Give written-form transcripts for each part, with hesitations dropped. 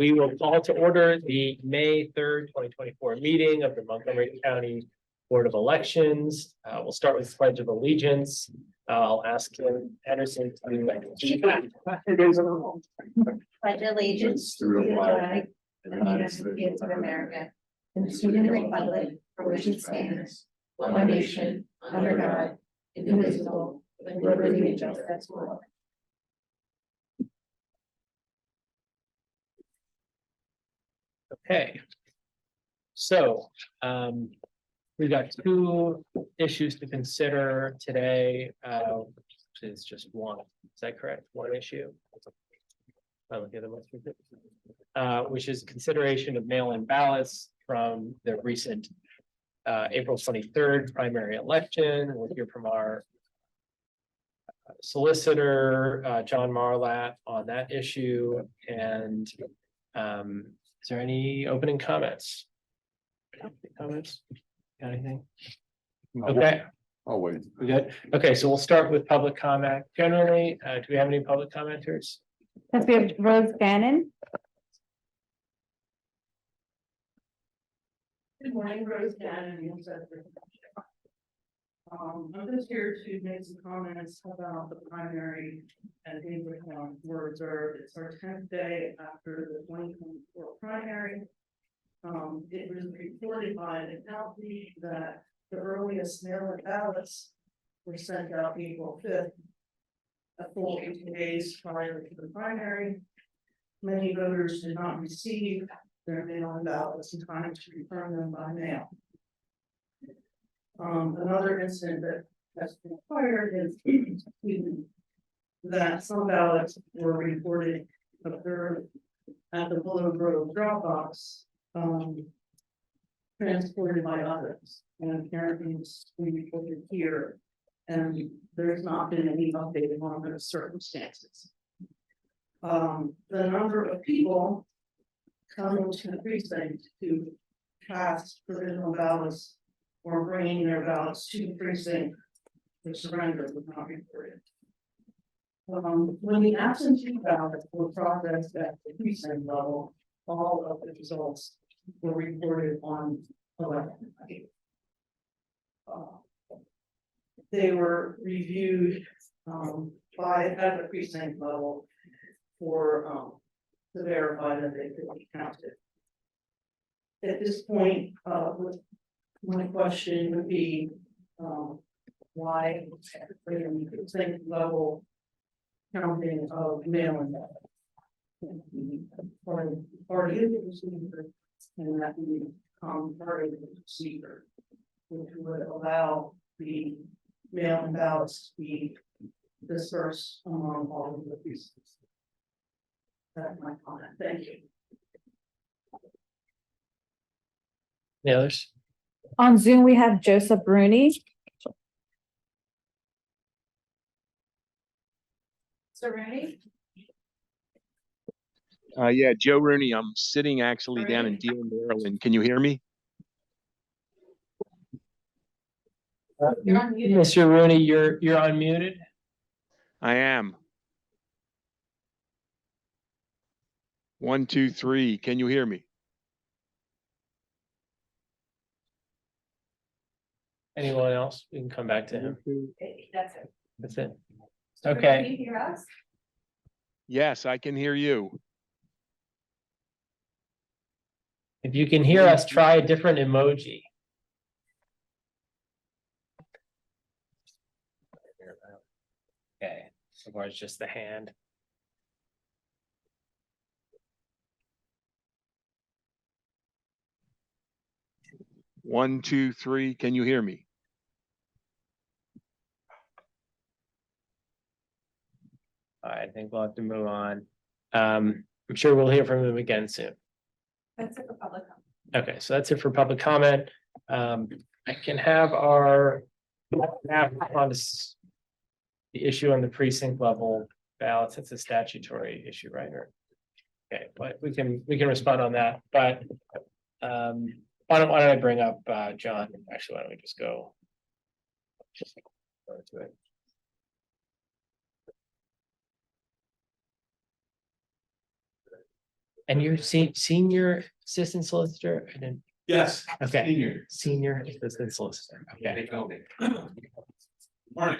We will call to order the May 3rd, 2024 meeting of the Montgomery County Board of Elections. We'll start with Pledge of Allegiance. I'll ask Kim Anderson to Pledge allegiance to the flag of the United States of America and to the republic for which it stands, one nation, under God, indivisible, with liberty and justice for all. Okay. So we've got two issues to consider today, which is just one. Is that correct? One issue. Which is consideration of mail-in ballots from the recent April 23rd primary election. We'll hear from our solicitor, John Marlatt, on that issue. And is there any opening comments? Got anything? Okay. I'll wait. We good? Okay, so we'll start with public comment. Generally, do we have any public commenters? Yes, we have Rose Bannon. Good morning, Rose Bannon. I'm just here to make some comments about the primary and Abraham were observed. It's our 10th day after the 2024 primary. It was reported by the county that the earliest mail-in ballots were sent out April 5th. A full 8 days prior to the primary. Many voters did not receive their mail-in ballots in time to return them by mail. Another incident that has been required is that some ballots were reported observed at the Willow Grove drop box, transported by others, and apparently we reported here. And there's not been any update on those circumstances. The number of people coming to the precinct to cast provisional ballots or bringing their ballots to the precinct for surrender was not reported. When the absentee ballots were processed at the precinct level, all of the results were reported on election night. They were reviewed at the precinct level for to verify that they could be counted. At this point, my question would be why the precinct level counting of mail-in part of the procedure, and that would become part of the procedure, which would allow the mail-in ballots to be dispersed among all of the precincts. That's my comment. Thank you. Any others? On Zoom, we have Joseph Rooney. So Rooney? Yeah, Joe Rooney. I'm sitting actually down in Deal, Maryland. Can you hear me? You're unmuted. Mr. Rooney, you're unmuted. I am. 1, 2, 3. Can you hear me? Anyone else? We can come back to him. That's it. That's it. Can Okay. you hear us? Yes, I can hear you. If you can hear us, try a different emoji. Okay, so far it's just the hand. One, two, three. Can you hear me? All right, I think we'll have to move on. I'm sure we'll hear from him again soon. That's it for public comment. Okay, so that's it for public comment. I can have our on this, the issue on the precinct level ballots. It's a statutory issue, right? Okay, but we can respond on that. But why don't I bring up John? Actually, why don't we just go to it? And you're senior assistant solicitor? I didn't, Yes. okay, senior assistant solicitor, okay. They told me. Morning.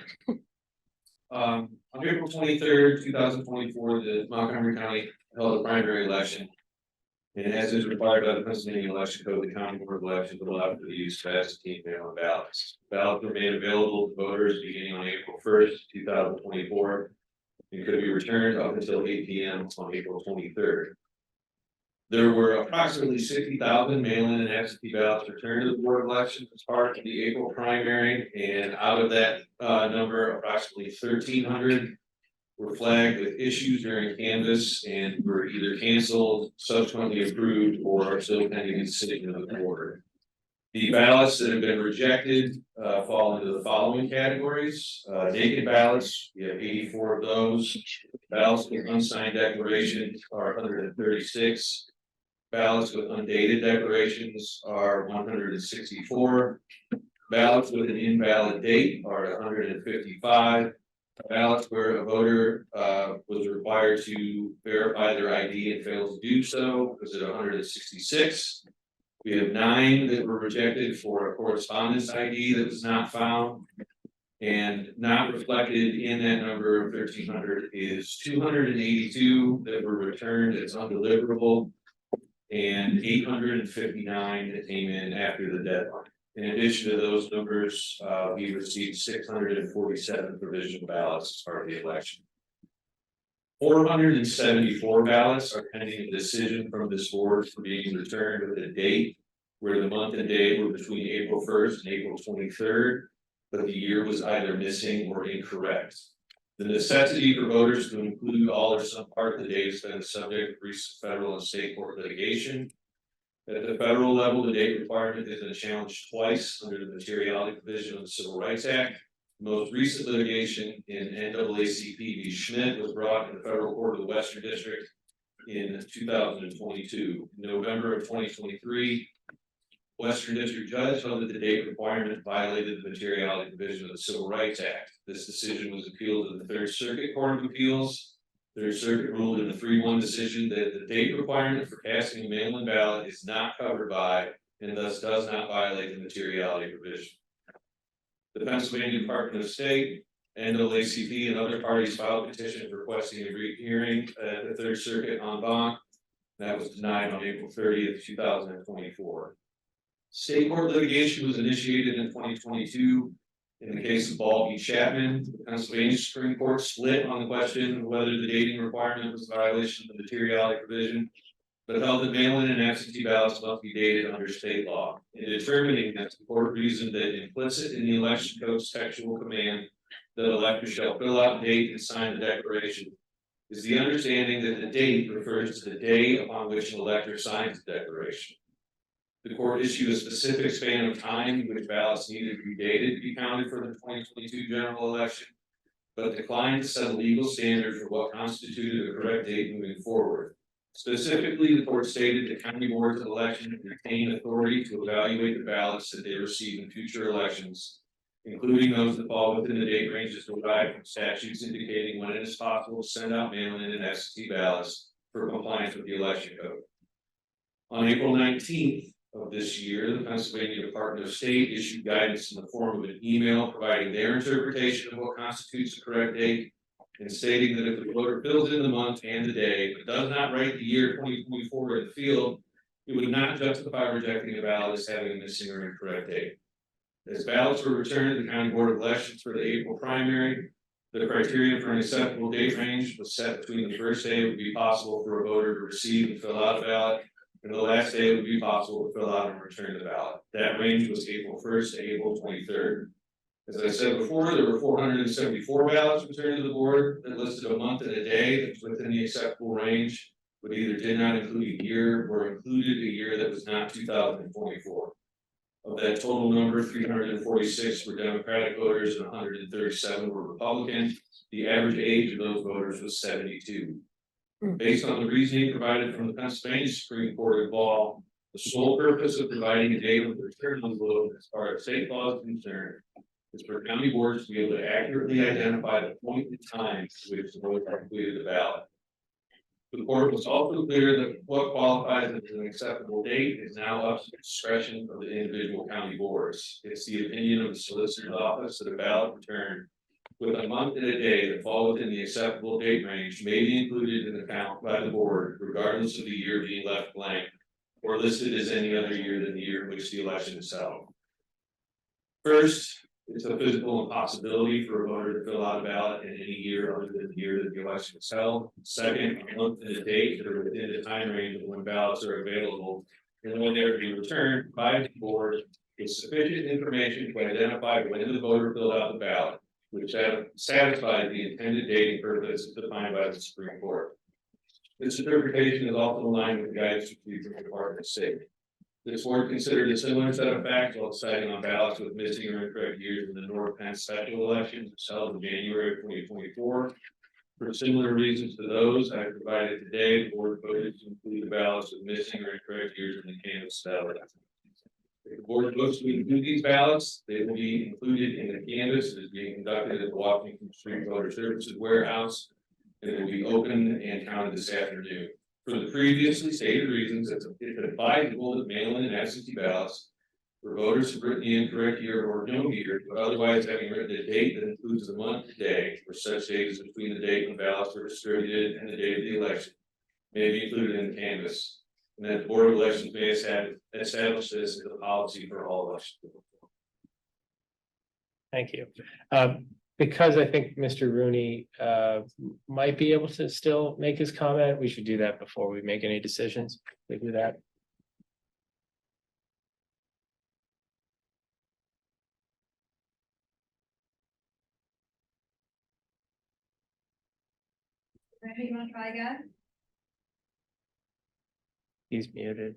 On April 23rd, 2024, the Montgomery County held a primary election. And as is required by the Pennsylvania Election Code, the County Board of Elections allowed for the use of absentee mail-in ballots. Ballots were made available to voters beginning on April 1st, 2024. And could be returned up until 8 p.m. on April 23rd. There were approximately 60,000 mail-in and absentee ballots returned to the Board of Elections as part of the April primary, and out of that number, approximately 1,300 were flagged with issues during canvass and were either canceled, subsequently approved, or are still pending a decision of the board. The ballots that have been rejected fall into the following categories: naked ballots, we have 84 of those. Ballots with unsigned declarations are 136. Ballots with undated declarations are 164. Ballots with an invalid date are 155. Ballots where a voter was required to verify their ID and failed to do so was at 166. We have 9 that were rejected for a correspondence ID that was not found. And not reflected in that number of 1,300 is 282 that were returned as undeliverable, and 859 that came in after the deadline. In addition to those numbers, we received 647 provisional ballots as part of the election. 474 ballots are pending a decision from this board for being returned with a date where the month and day were between April 1st and April 23rd, but the year was either missing or incorrect. The necessity for voters to include all or some part of the date has been the subject of recent federal and state court litigation. At the federal level, the date requirement has been challenged twice under the materiality provision of the Civil Rights Act. The most recent litigation in NAACP v. Schmidt was brought in the federal court of the Western District in 2022. In November of 2023, Western District Judge held that the date requirement violated the materiality provision of the Civil Rights Act. This decision was appealed to the Third Circuit Court of Appeals. Third Circuit ruled in a 3-1 decision that the date requirement for casting a mail-in ballot is not covered by and thus does not violate the materiality provision. The Pennsylvania Department of State, NAACP, and other parties filed petitions requesting a rehearing at the Third Circuit en banc. That was denied on April 30th, 2024. State court litigation was initiated in 2022 in the case of Ball v. Chapman. The Pennsylvania Supreme Court split on the question of whether the dating requirement was a violation of the materiality provision, but held that mail-in and absentee ballots must be dated under state law. In determining that, the court reasoned that implicit in the election code's textual command that electors shall fill out, date, and sign the declaration is the understanding that the date refers to the day upon which an elector signs the declaration. The court issued a specific span of time in which ballots needed to be dated to be counted for the 2022 general election, but declined to set a legal standard for what constituted a correct date moving forward. Specifically, the court stated the county boards of election retain authority to evaluate the ballots that they receive in future elections, including those that fall within the date ranges derived from statutes indicating when it is possible to send out mail-in and absentee ballots for compliance with the election code. On April 19th, of this year, the Pennsylvania Department of State issued guidance in the form of an email providing their interpretation of what constitutes a correct date, and stating that if the voter fills in the month and the day, but does not write the year 2024 in the field, it would not justify rejecting a ballot as having a missing or incorrect date. As ballots were returned to the County Board of Elections for the April primary, the criteria for an acceptable date range was set between the first day it would be possible for a voter to receive and fill out a ballot, and the last day it would be possible to fill out and return the ballot. That range was April 1st to April 23rd. As I said before, there were 474 ballots returned to the board that listed a month and a day that was within the acceptable range, but either did not include a year or included a year that was not 2024. Of that total number, 346 were Democratic voters and 137 were Republican. The average age of those voters was 72. Based on the reasoning provided from the Pennsylvania Supreme Court of Law, the sole purpose of providing a date with return on the vote as far as state law is concerned is for county boards to be able to accurately identify the point in time to which the voter completed the ballot. The court was also clear that what qualifies as an acceptable date is now up to the discretion of the individual county boards. It's the opinion of the solicitor's office that a ballot return with a month and a day that fall within the acceptable date range may be included in the count by the board, regardless of the year being left blank or listed as any other year than the year in which the election is held. First, it's a physical impossibility for a voter to fill out a ballot in any year other than the year that the election is held. Second, a month and a date that are within the time range of when ballots are available and when they're being returned by the board is sufficient information to identify when the voter filled out the ballot, which satisfies the intended dating purpose defined by the Supreme Court. This interpretation is also in line with the guidance received from the Department of State. This board considered a similar set of facts while deciding on ballots with missing or incorrect years in the North Penn special elections, which held in January of 2024. For similar reasons to those I provided today, the board voted to include the ballots with missing or incorrect years in the canvas ballot. If the board votes to include these ballots, they will be included in the canvas that is being conducted at the Washington Street Voter Services Warehouse, and it will be open and counted this afternoon. For the previously stated reasons, it's advisable that mail-in and absentee ballots for voters who've written the incorrect year or no year, but otherwise having written a date that includes the month and day, or such date as between the date when ballots were distributed and the date of the election, may be included in the canvas. And that the Board of Elections may establish this as a policy for all elections. Thank you. Because I think Mr. Rooney might be able to still make his comment, we should do that before we make any decisions. We do that. Ready, you want to try again? He's muted.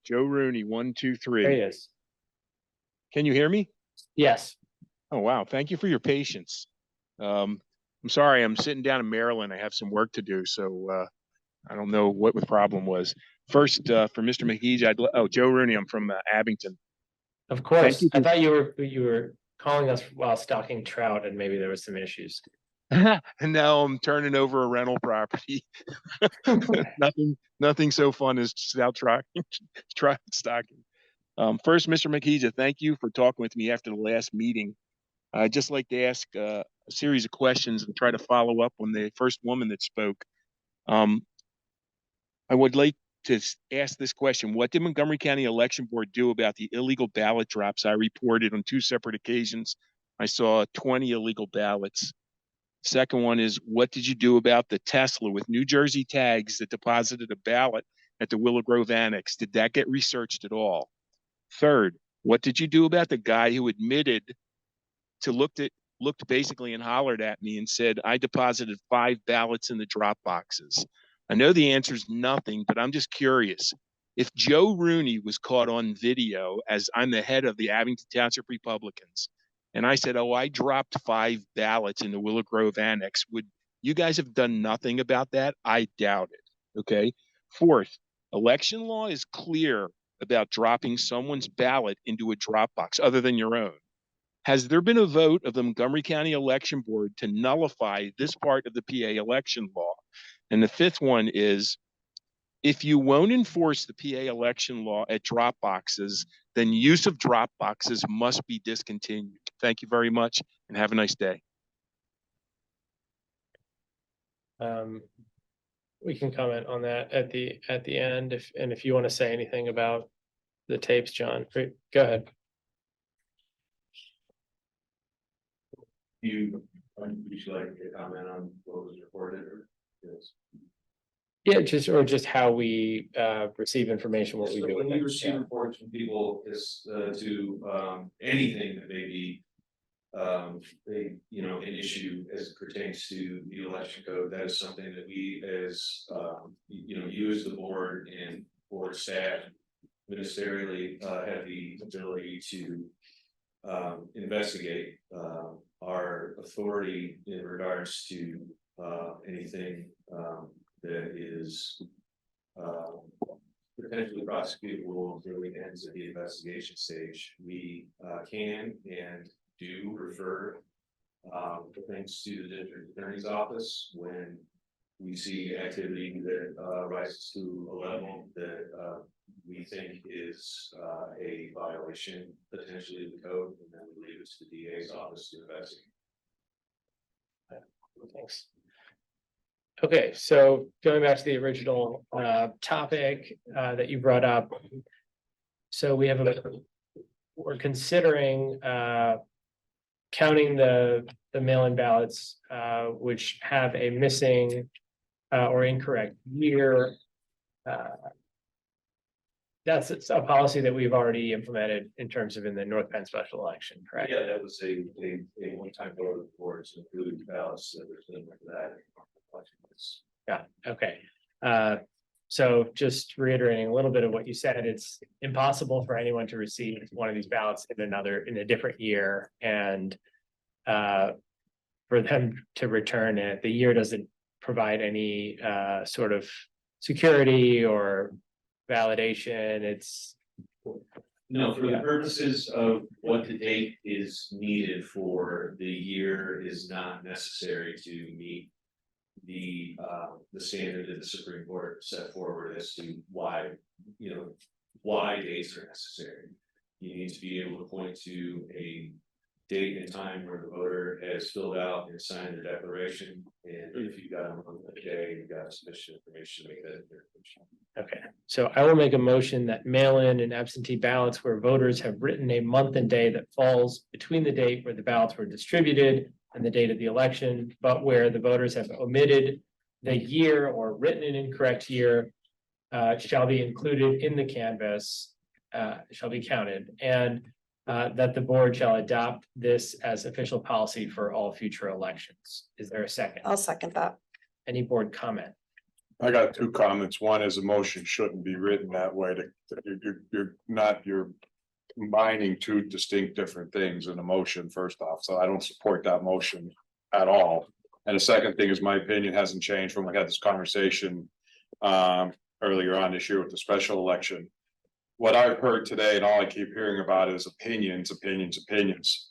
Joe Rooney, 1, 2, There 3. he is. Can you hear me? Yes. Oh, wow. Thank you for your patience. I'm sorry, I'm sitting down in Maryland. I have some work to do, so I don't know what the problem was. First, for Mr. McGeege, Joe Rooney, I'm from Abington. Of Thank course. you I for- thought you were calling us while stocking trout and maybe there was some issues. And now I'm turning over a rental property. Nothing so fun as out trout stocking. First, Mr. McGeege, thank you for talking with me after the last meeting. I'd just like to ask a series of questions and try to follow up on the first woman that spoke. I would like to ask this question. What did Montgomery County Election Board do about the illegal ballot drops I reported on 2 separate occasions? I saw 20 illegal ballots. Second one is, what did you do about the Tesla with New Jersey tags that deposited a ballot at the Willow Grove Annex? Did that get researched at all? Third, what did you do about the guy who admitted to looked basically and hollered at me and said, I deposited 5 ballots in the drop boxes? I know the answer is nothing, but I'm just curious. If Joe Rooney was caught on video, as I'm the head of the Abington Township Republicans, and I said, oh, I dropped 5 ballots in the Willow Grove Annex, would you guys have done nothing about that? I doubt it. Okay. Fourth, election law is clear about dropping someone's ballot into a drop box other than your own. Has there been a vote of the Montgomery County Election Board to nullify this part of the PA election law? And the fifth one is, if you won't enforce the PA election law at drop boxes, then use of drop boxes must be discontinued. Thank you very much and have a nice day. We can comment on that at the end if you want to say anything about the tapes, John, go ahead. Would you like to comment on what was reported? Or yes. Yeah, just how we receive information, what we do with When we it. receive reports from people as to anything that may be an issue as it pertains to the election code, that is something that we as you as the board and board staff ministerially have the ability to investigate. Our authority in regards to anything that is potentially prosecutable really ends at the investigation stage. We can and do refer things to the district attorney's office when we see activity that rises to a level that we think is a violation potentially of the code, and then we leave it to the DA's office to investigate. Thanks. Okay, so going back to the original topic that you brought up. So we're considering counting the mail-in ballots which have a missing or incorrect year. That's a policy that we've already implemented in terms of in the North Penn special election, correct? Yeah, that was a one-time vote of the board to include ballots that were similar to that. Yeah, okay. So just reiterating a little bit of what you said, it's impossible for anyone to receive one of these ballots in a different year, and for them to return it, the year doesn't provide any sort of security or validation. It's No, for the purposes of what the date is needed for, the year is not necessary to meet the standard that the Supreme Court set forward as to why, why dates are necessary. You need to be able to point to a date and time where the voter has filled out and signed the declaration, and if you've got a month and a day, you've got sufficient information to make that determination. okay. So I will make a motion that mail-in and absentee ballots where voters have written a month and day that falls between the date where the ballots were distributed and the date of the election, but where the voters have omitted the year or written an incorrect year, shall be included in the canvass, shall be counted, and that the board shall adopt this as official policy for all future elections. Is there a second? I'll second that. Any board comment? I got two comments. One is a motion shouldn't be written that way. You're combining two distinct different things in a motion, first off. So I don't support that motion at all. And the second thing is, my opinion hasn't changed from when we had this conversation earlier on this year with the special election. What I've heard today and all I keep hearing about is opinions.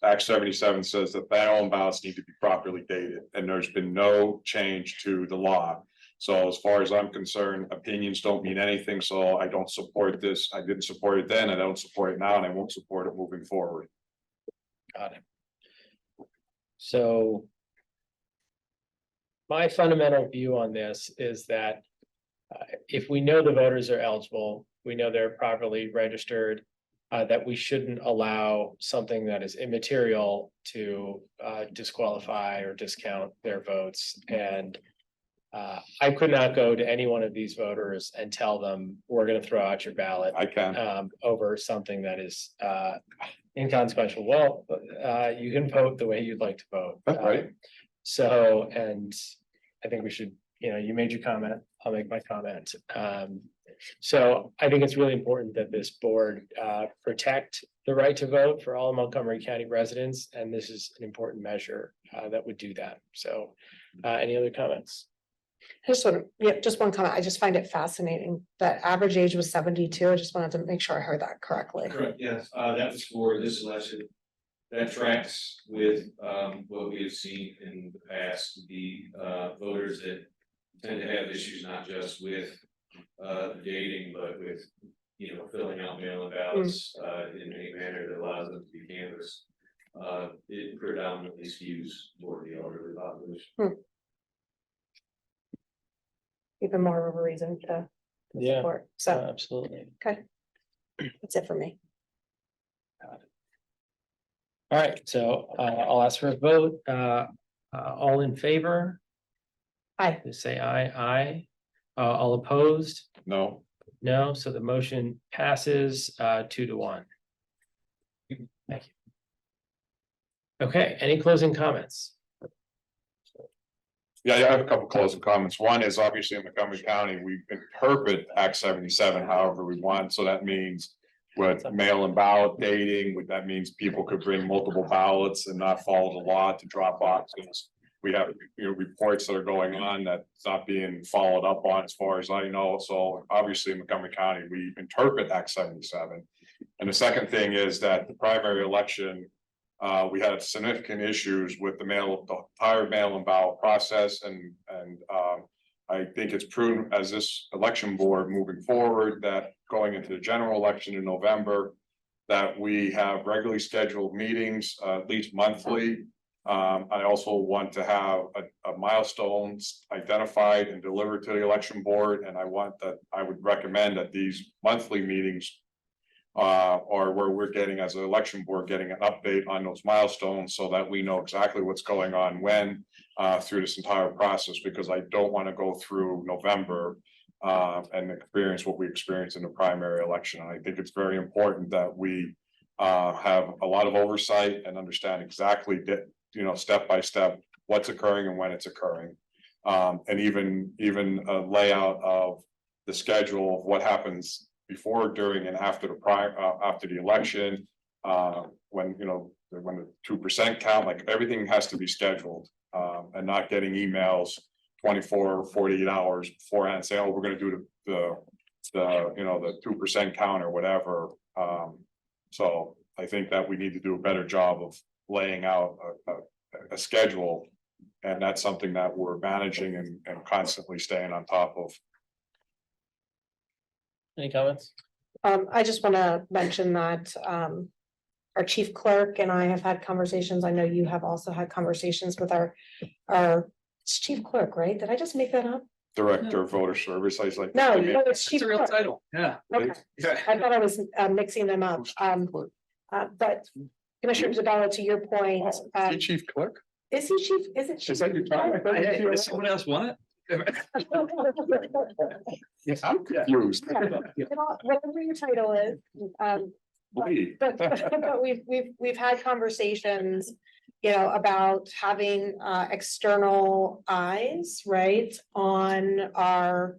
Act 77 says that mail-in ballots need to be properly dated, and there's been no change to the law. So as far as I'm concerned, opinions don't mean anything. So I don't support this. I didn't support it then, I don't support it now, and I won't support it moving forward. Got it. So my fundamental view on this is that if we know the voters are eligible, we know they're properly registered, that we shouldn't allow something that is immaterial to disqualify or discount their votes. And I could not go to any one of these voters and tell them, we're going to throw out your ballot I can. over something that is inconsequential. Well, you can vote the way you'd like to vote. That's right. So, and I think we should, you made your comment, I'll make my comment. So I think it's really important that this board protect the right to vote for all Montgomery County residents, and this is an important measure that would do that. So any other comments? Just one comment. I just find it fascinating that average age was 72. I just wanted to make sure I heard that correctly. Correct, yes, that was for this election. That tracks with what we have seen in the past, the voters that tend to have issues not just with dating, but with filling out mail-in ballots in a manner that allows them to be canvassed. It predominantly skews toward the elderly population. Even more of a reason to Yeah, support. So absolutely. that's it for me. All right, so I'll ask for a vote. All in favor? Aye. Say aye, aye. All opposed? No, No, so the motion passes 2-1. Thank you. Okay, any closing comments? yeah, I have a couple closing comments. One is obviously in Montgomery County, we interpret Act 77 however we want. So that means with mail-in ballot dating, that means people could bring multiple ballots and not follow the law to drop boxes. We have, reports that are going on that's not being followed up on, as far as I know. So obviously in Montgomery County, we interpret Act 77. And the second thing is that the primary election, we had significant issues with the entire mail-in ballot process, and I think it's prudent as this election board moving forward that going into the general election in November. That we have regularly scheduled meetings, at least monthly. I also want to have a milestones identified and delivered to the election board, and I would recommend that these monthly meetings. Are where we're getting as an election board, getting an update on those milestones so that we know exactly what's going on when. Through this entire process, because I don't want to go through November. And experience what we experienced in the primary election. And I think it's very important that we have a lot of oversight and understand exactly that, step by step, what's occurring and when it's occurring. And even a layout of the schedule of what happens before, during, and after after the election. When the 2% count, like everything has to be scheduled, and not getting emails 24 or 48 hours beforehand saying, oh, we're gonna do the 2% count or whatever. So I think that we need to do a better job of laying out a schedule. And that's something that we're managing and constantly staying on top of. Any comments? I just want to mention that, our chief clerk and I have had conversations. I know you have also had conversations with our chief clerk, right? Did I just make that up? Director of Voter Service, I was like. No, it's chief clerk. title, yeah. Okay, I thought I was mixing them up. But Commissioner Isabella, to your point, Is he chief clerk? is he chief? Is it chief? Is that your title? Hey, does someone else want it? Yes, I'm confused. Whatever your title is, but we've had conversations, about having external eyes, right, on our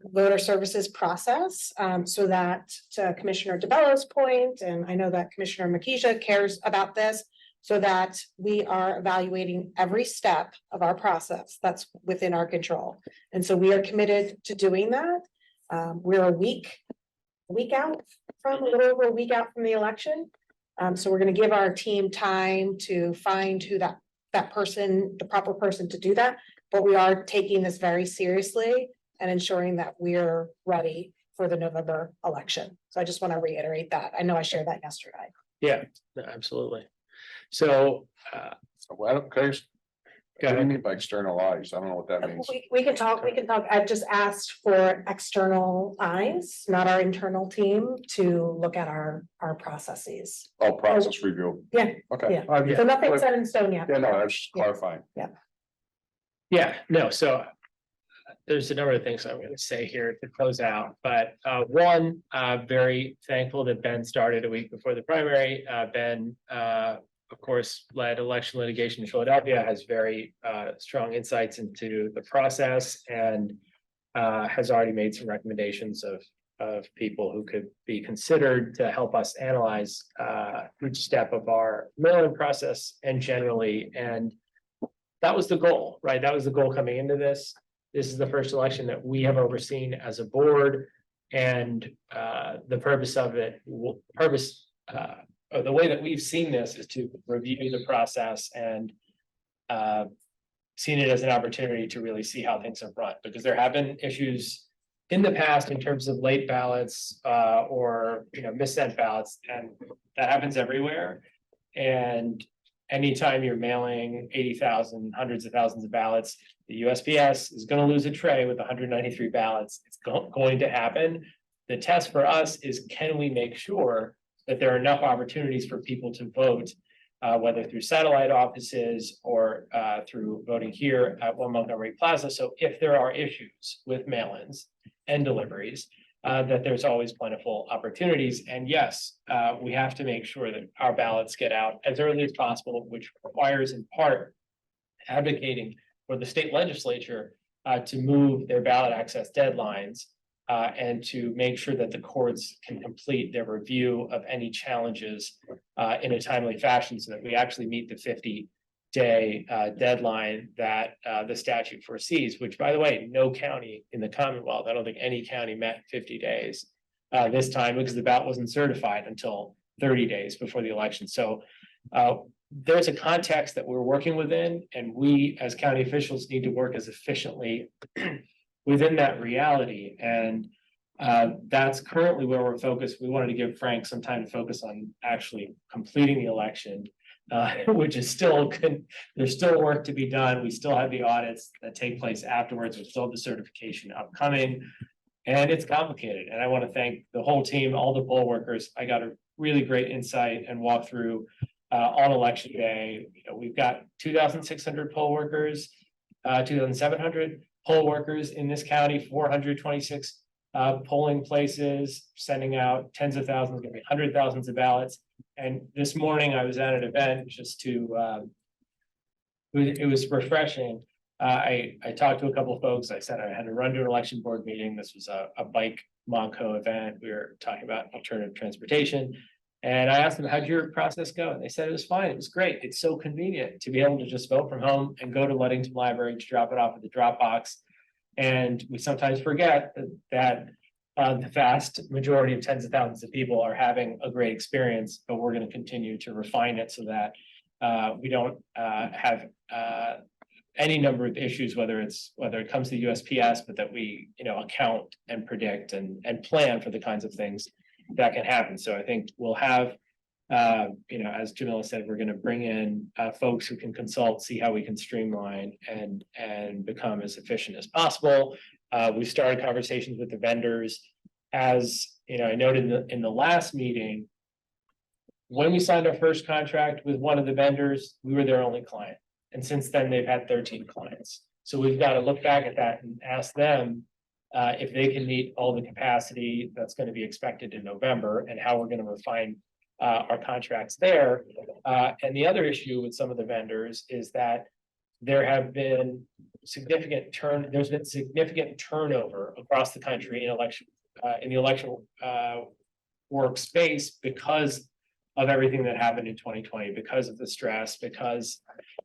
voter services process, so that to Commissioner DeBello's point, and I know that Commissioner Makisha cares about this, so that we are evaluating every step of our process that's within our control. And so we are committed to doing that. We're a little over a week out from the election. So we're going to give our team time to find who that person, the proper person to do that. But we are taking this very seriously and ensuring that we're ready for the November election. So I just want to reiterate that. I know I shared that yesterday. Yeah, no, absolutely. So, Well, I don't care. Go What do you ahead. mean by external eyes? I don't know what that means. We can talk. I've just asked for external eyes, not our internal team, to look at our processes. Oh, process review. Yeah, Okay. yeah. So nothing's set in stone yet. Yeah, no, I was just clarifying. yeah, no, so there's a number of things I'm gonna say here to close out, but one, very thankful that Ben started a week before the primary. Ben, of course, led election litigation in Philadelphia, has very strong insights into the process, and has already made some recommendations of people who could be considered to help us analyze each step of our mail-in process and generally. And that was the goal, right? That was the goal coming into this. This is the first election that we have overseen as a board, and the purpose of it, or the way that we've seen this is to review the process and seen it as an opportunity to really see how things have run, because there have been issues in the past in terms of late ballots or missent ballots, and that happens everywhere. And anytime you're mailing 80,000, hundreds of thousands of ballots, the USPS is going to lose a tray with 193 ballots. It's going to happen. The test for us is, can we make sure that there are enough opportunities for people to vote, whether through satellite offices or through voting here at One Montgomery Plaza. So if there are issues with mail-ins and deliveries, that there's always plentiful opportunities. And yes, we have to make sure that our ballots get out as early as possible, which requires in part advocating for the state legislature to move their ballot access deadlines and to make sure that the courts can complete their review of any challenges in a timely fashion, so that we actually meet the 50-day deadline that the statute foresees, which, by the way, no county in the Commonwealth, I don't think any county met 50 days this time, because the ballot wasn't certified until 30 days before the election. So there's a context that we're working within, and we as county officials need to work as efficiently within that reality. And that's currently where we're focused. We wanted to give Frank some time to focus on actually completing the election, which is still, there's still work to be done. We still have the audits that take place afterwards. We still have the certification upcoming. And it's complicated. And I want to thank the whole team, all the poll workers. I got a really great insight and walkthrough on election day. You know, we've got 2,600 poll workers, 2,700 poll workers in this county, 426 polling places, sending out tens of thousands, maybe hundred thousands of ballots. And this morning I was at an event just to, it was refreshing. I talked to a couple of folks. I said I had to run to an election board meeting. This was a bike Monco event. We were talking about alternative transportation. And I asked them, how'd your process go? And they said it was fine. It was great. It's so convenient to be able to just vote from home and go to Ludington Library to drop it off at the drop box. And we sometimes forget that the vast majority of tens of thousands of people are having a great experience, but we're going to continue to refine it so that we don't have any number of issues, whether it comes to USPS, but that we, account and predict and plan for the kinds of things that can happen. So I think we'll have, as Jamila said, we're going to bring in folks who can consult, see how we can streamline and become as efficient as possible. We started conversations with the vendors. As I noted in the last meeting, when we signed our first contract with one of the vendors, we were their only client. And since then, they've had 13 clients. So we've got to look back at that and ask them if they can meet all the capacity that's going to be expected in November and how we're going to refine our contracts there. And the other issue with some of the vendors is that there's been significant turnover across the country in the election workspace because of everything that happened in 2020, because of the stress, because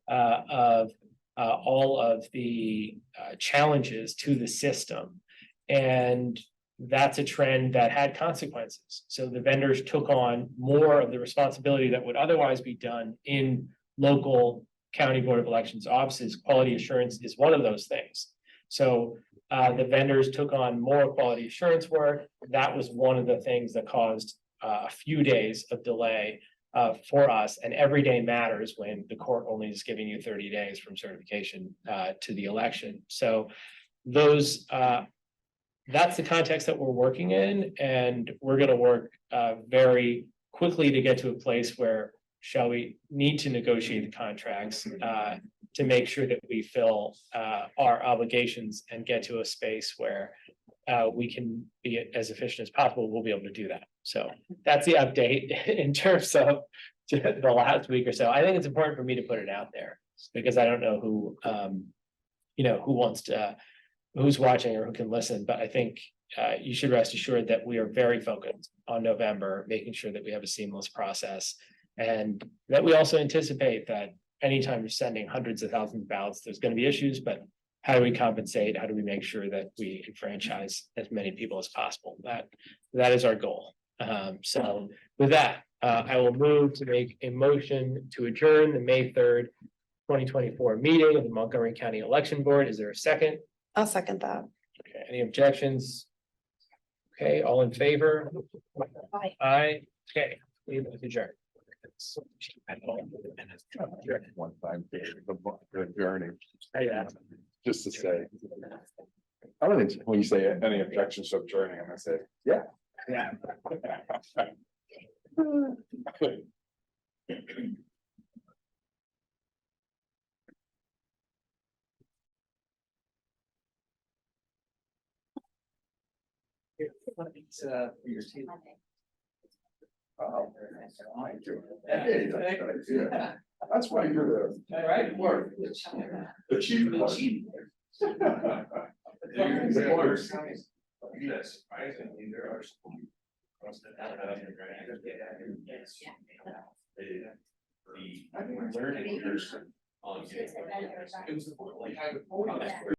of all of the challenges to the system. And that's a trend that had consequences. So the vendors took on more of the responsibility that would otherwise be done in local county board of elections offices. Quality assurance is one of those things. So the vendors took on more quality assurance work. That was one of the things that caused a few days of delay for us. And every day matters when the court only is giving you 30 days from certification to the election. So that's the context that we're working in, and we're going to work very quickly to get to a place where shall we need to negotiate the contracts to make sure that we fill our obligations and get to a space where we can be as efficient as possible. We'll be able to do that. So that's the update in terms of the last week or so. I think it's important for me to put it out there because I don't know who who's watching or who can listen, but I think you should rest assured that we are very focused on November, making sure that we have a seamless process, and that we also anticipate that anytime you're sending hundreds of thousands of ballots, there's going to be issues, but how do we compensate? How do we make sure that we enfranchise as many people as possible? That is our goal. So with that, I will move to make a motion to adjourn the May 3rd, 2024 meeting of the Montgomery County Election Board. Is there a second? I'll second that. Okay, any objections? Okay, all in favor? Aye. Aye. Okay, we adjourn. One time, the journey, Yeah. just to say. I don't think when you say any objections to adjourning, I'm gonna say, yeah. Yeah. That's why you're the chief. Yes, surprisingly, there are some. The learning person on. It was like